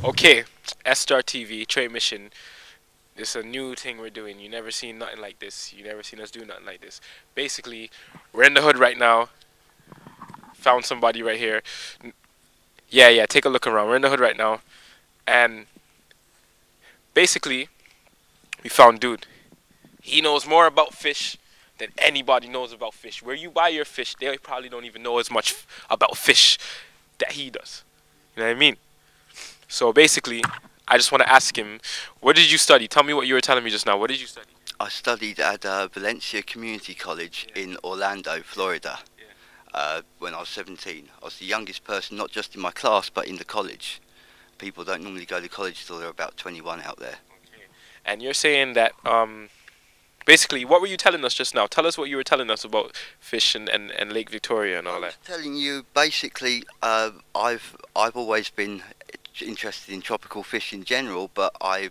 Okay, S-StarTV, Trade Mission. It's a new thing we're doing. You never seen nothing like this. You never seen us do nothing like this. Basically, we're in the hood right now. Found somebody right here. Yeah, yeah, take a look around. We're in the hood right now. And basically, we found dude. He knows more about fish than anybody knows about fish. Where you buy your fish, they probably don't even know as much about fish that he does. You know what I mean? So basically, I just want to ask him, what did you study? Tell me what you were telling me just now. What did you study? I studied at Valencia Community College in Orlando, Florida, when I was 17. I was the youngest person, not just in my class, but in the college. People don't normally go to college till they're about 21 out there. Okay. And you're saying that, basically, what were you telling us just now? Tell us what you were telling us about fish and Lake Victoria and all that. Telling you, basically, I've always been interested in tropical fish in general, but I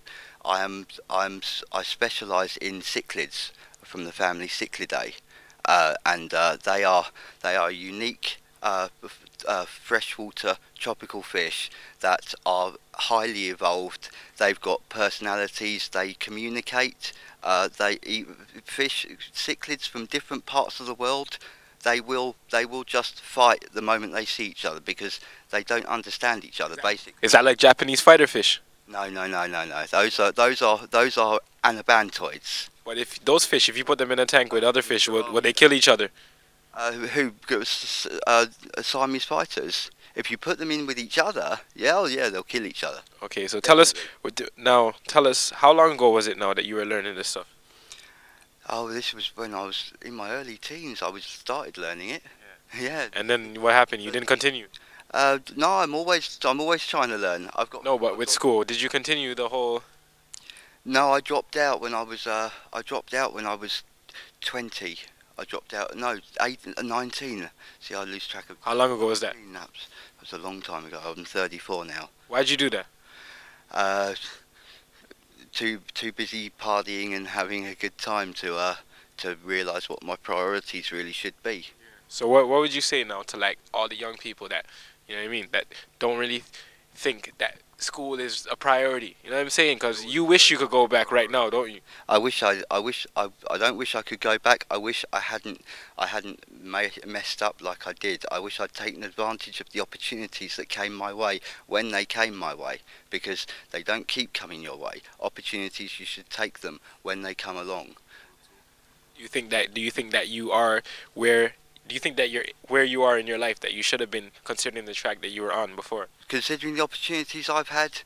specialise in cichlids from the family Cichlidae, and they are unique freshwater tropical fish that are highly evolved. They've got personalities. They communicate. They eat fish, cichlids from different parts of the world. They will just fight the moment they see each other because they don't understand each other. Basically, is that like Japanese fighter fish? No. Those are anabantoids. But if those fish, if you put them in a tank with other fish, would they kill each other? Siamese fighters. If you put them in with each other, yeah, they'll kill each other. Okay, so tell us how long ago was it now that you were learning this stuff? Oh, this was when I was in my early teens. I started learning it. Yeah. And then what happened? You didn't continue? No, I'm always trying to learn. No, but with school, did you continue the whole? No, I dropped out when I was 20. I dropped out. No, 19. See, I lose track of. How long ago was that? That was a long time ago. I'm 34 now. Why'd you do that? Too busy partying and having a good time to realise what my priorities really should be. So what would you say now to like all the young people that, you know what I mean, that don't really think that school is a priority? You know what I'm saying? Because you wish you could go back right now, don't you? I don't wish I could go back. I wish I hadn't messed up like I did. I wish I'd taken advantage of the opportunities that came my way when they came my way, because they don't keep coming your way. Opportunities, you should take them when they come along. Do you think that you are where? Do you think that you're where you are in your life that you should have been considering the track that you were on before? Considering the opportunities I've had,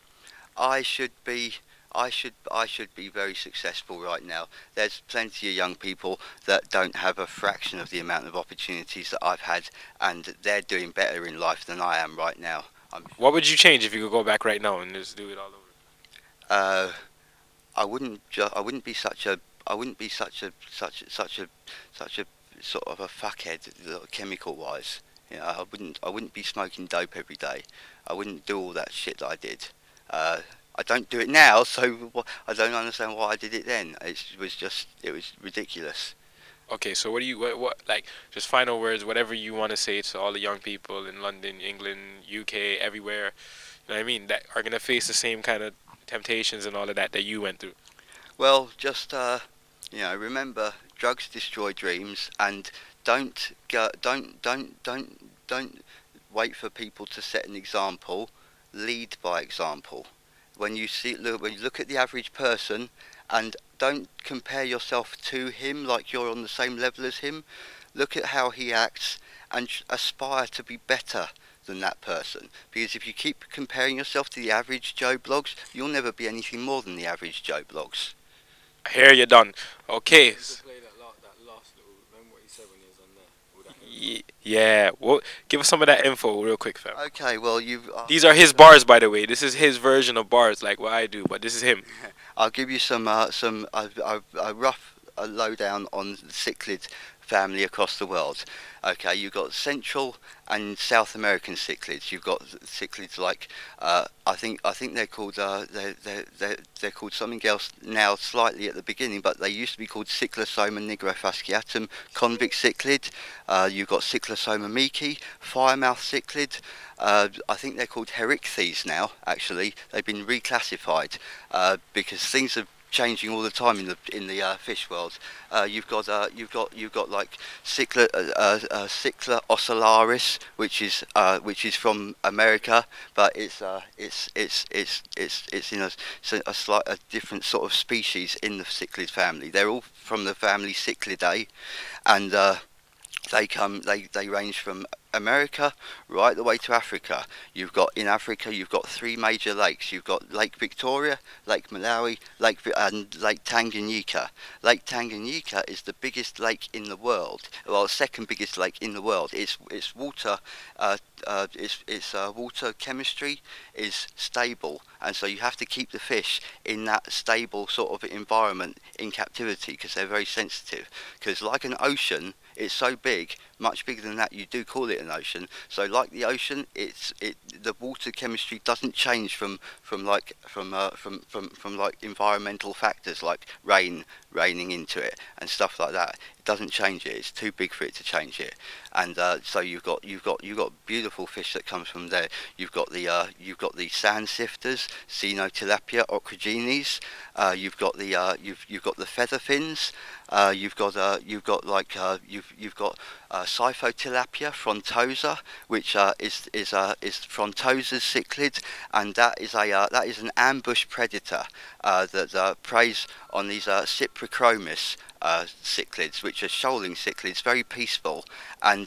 I should be very successful right now. There's plenty of young people that don't have a fraction of the amount of opportunities that I've had, and they're doing better in life than I am right now. What would you change if you could go back right now and just do it all over? I wouldn't be such a sort of a fuckhead, chemical wise. You know, I wouldn't be smoking dope every day. I wouldn't do all that shit that I did. I don't do it now, so I don't understand why I did it then. It was ridiculous. Okay, so what like, just final words, whatever you want to say to all the young people in London, England, UK, everywhere, you know what I mean, that are gonna face the same kind of temptations and all of that you went through. Well, just remember, drugs destroy dreams, and don't wait for people to set an example. Lead by example. When you look at the average person, and don't compare yourself to him like you're on the same level as him. Look at how he acts and aspire to be better than that person. Because if you keep comparing yourself to the average Joe Blogs, you'll never be anything more than the average Joe Blogs. Here you're done. Okay. Yeah, well, give us some of that info real quick, fam. Okay, well, these are his bars, by the way. This is his version of bars, like what I do, but this is him. I'll give you some rough a lowdown on the cichlid family across the world. Okay, you've got Central and South American cichlids. You've got cichlids like I think they're called they're called something else now slightly at the beginning, but they used to be called Cyclosoma nigrofasciatum convict cichlid. You've got Cyclosoma miki, firemouth cichlid. I think they're called Herichthes now. Actually, they've been reclassified because things are changing all the time in the fish world. You've got like Cichla ocellaris, which is from America, but it's in a different sort of species in the cichlid family. They're all from the family Cichlidae, and they range from America right the way to Africa. In Africa you've got three major lakes. You've got Lake Victoria, Lake Malawi, and Lake Tanganyika. Lake Tanganyika is the biggest lake in the world. Well, the second biggest lake in the world. Its water water chemistry is stable, and so you have to keep the fish in that stable sort of environment in captivity because they're very sensitive. Because like an ocean, it's so big, much bigger than that, you do call it an ocean. So like the ocean, the water chemistry doesn't change from like environmental factors like raining into it and stuff like that. It doesn't change it. It's too big for it to change it. And so you've got beautiful fish that comes from there. You've got the sand sifters, Xenotilapia ocrogenes. You've got the feather fins. You've got Scyphotilapia frontosa, which is frontosa's cichlid, and that is an ambush predator that preys on these Cyprichromis cichlids, which are shoaling cichlids, very peaceful. And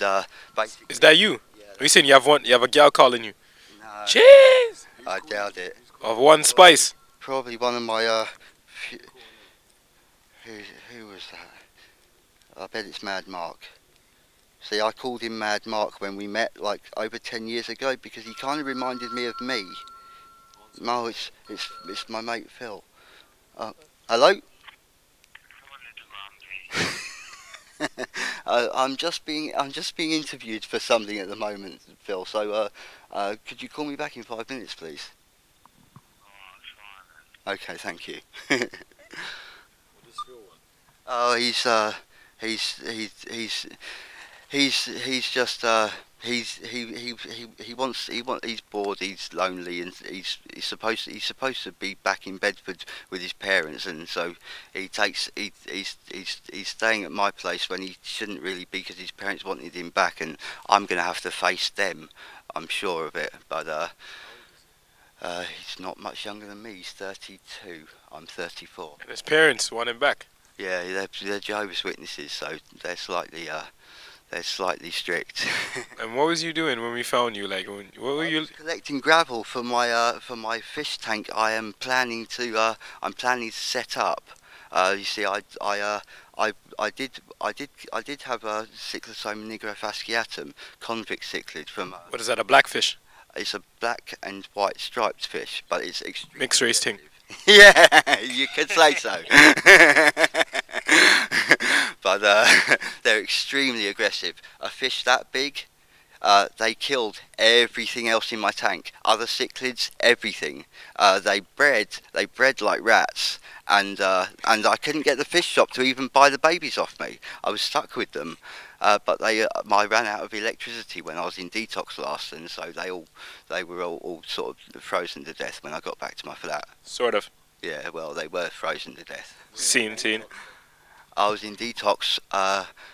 basically, Is that you? yeah, You saying you have a girl calling you? no, Cheers. I doubt it. Of one spice. Probably one of my who was that? I bet it's Mad Mark. See, I called him Mad Mark when we met, like over 10 years ago, because he kind of reminded me of me. No, it's my mate Phil. Hello. I'm just being interviewed for something at the moment, Phil. So, could you call me back in 5 minutes, please? Okay, thank you. Oh, he's just he's bored, he's lonely, and he's supposed to be back in Bedford with his parents, and so he's staying at my place when he shouldn't really be because his parents wanted him back, and I'm gonna have to face them. I'm sure of it, but he's not much younger than me. He's 32. I'm 34. And his parents want him back. Yeah, they're Jehovah's Witnesses, so they're slightly strict. And what was you doing when we found you? Like, what were you? I was collecting gravel for my fish tank. I'm planning to set up. You see, I did have a Cyclosoma nigrofasciatum convict cichlid from. What is that? A blackfish? It's a black and white striped fish, but it's extremely Mixed race thing. Yeah, you could say so. But they're extremely aggressive. A fish that big, they killed everything else in my tank. Other cichlids, everything. They bred like rats, and I couldn't get the fish shop to even buy the babies off me. I was stuck with them. But I ran out of electricity when I was in detox last, and so they were all sort of frozen to death when I got back to my flat. Sort of. Yeah, well, they were frozen to death. Seen. I was in detox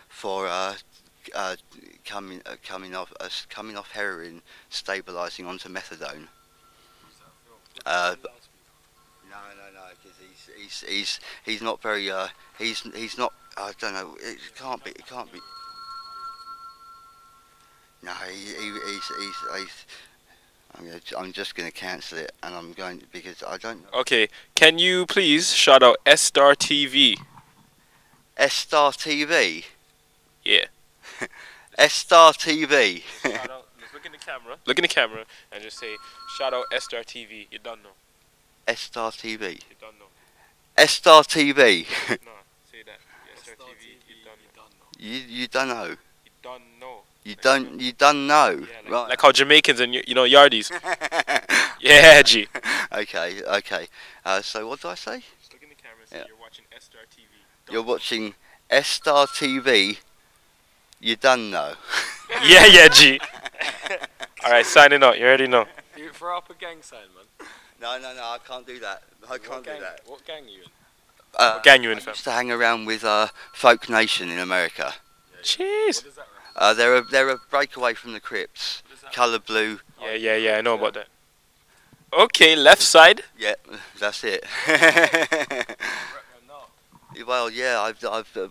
for coming off heroin, stabilising onto methadone. No, because he's not very he's not. I don't know. It can't be. No, I'm just going to cancel it, and I'm going because I don't know. Okay, can you please shout out S-StarTV? S-StarTV? Yeah. S-StarTV. Shout out, let's look in the camera. Look in the camera and just say, shout out S-StarTV. You don't know. S-StarTV. You don't know. S-StarTV. No, say that. S-StarTV, you done You don't know. You don't know. You don't know. Yeah, Right. like how Jamaicans and yardies. Yeah, G. Okay. So what do I say? Just look in the camera and say you're watching S-StarTV. You're watching S-StarTV. You done know. Yeah, G. Alright, signing out. You already know. You throw up a gang sign, man. No, I can't do that. I can't do that. What gang are you in? What gang you in, I fam? used to hang around with Folk Nation in America. Jeez. What does that represent? They're a breakaway from the Crips. Colour blue. Yeah, I know about that. Okay, left side. Yeah, that's it. No. Well, yeah, I've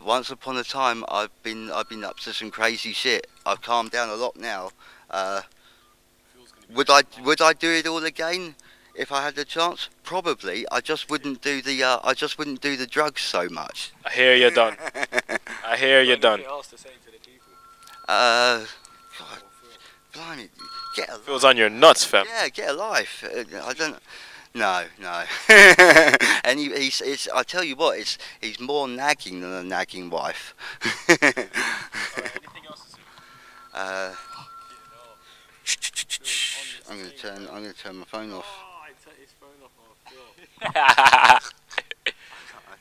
once upon a time I've been up to some crazy shit. I've calmed down a lot now. Would I do it all again if I had the chance? Probably. I just wouldn't do the drugs so much. I hear you're done. I hear you're done. Anything else to say to the people? God, blimey, get a Feels on your nuts, fam. yeah, get a life. I don't. No. And it's. I tell you what, he's more nagging than a nagging wife. Anything else to say? I'm gonna turn my phone off. Oh, I took his phone off my floor.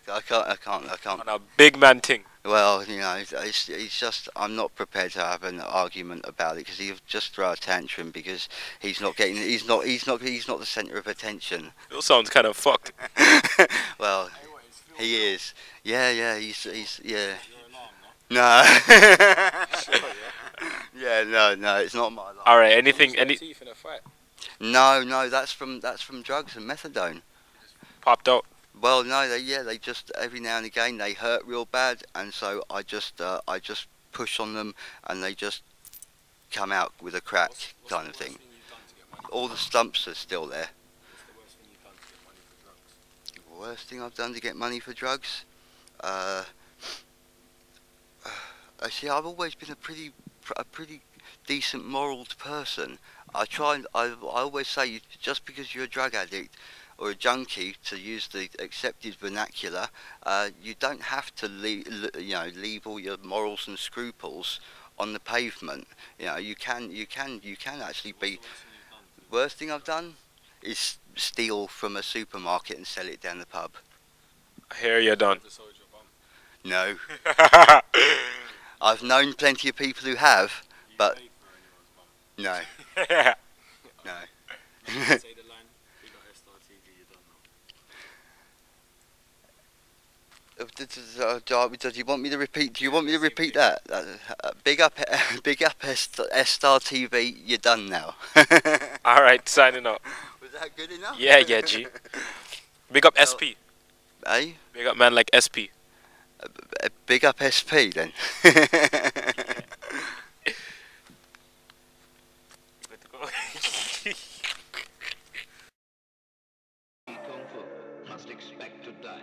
I can't. On a big man thing. Well, you know, it's just I'm not prepared to have an argument about it because he'll just throw a tantrum because he's not the centre of attention. It sounds kind of fucked. Well, he is. Yeah, he's yeah. Your alarm, No. Sure, yeah. Yeah, no, it's not my alarm. All right, anything, any Teeth in a fight. No, that's from drugs and methadone. popped out. Well, no, they just every now and again they hurt real bad, and so I just push on them, and they just come out with a crack What's kind the of worst thing. thing you've done to get money All for the stumps are still there. What's the worst thing you've done to get money for drugs? The worst thing I've done to get money for drugs? Actually, I've always been a pretty decent moral person. I always say just because you're a drug addict or a junkie, to use the accepted vernacular, you don't have to leave all your morals and scruples on the pavement. You know, you can actually be. Worst thing I've done is steal from a supermarket and sell it down the pub. I hear you're done. The soldier bum. No. I've known plenty of people who have, You but paid for anyone's bum. no, no. Say the line. We got S-StarTV. You don't know. Do you want me to repeat? Do you want me to repeat that? Big up S-StarTV. You're done now. All right, signing out. Was that good enough? Yeah, G. Big up Well, SP. Eh? Big up man like SP. Big up SP then. Must expect to die.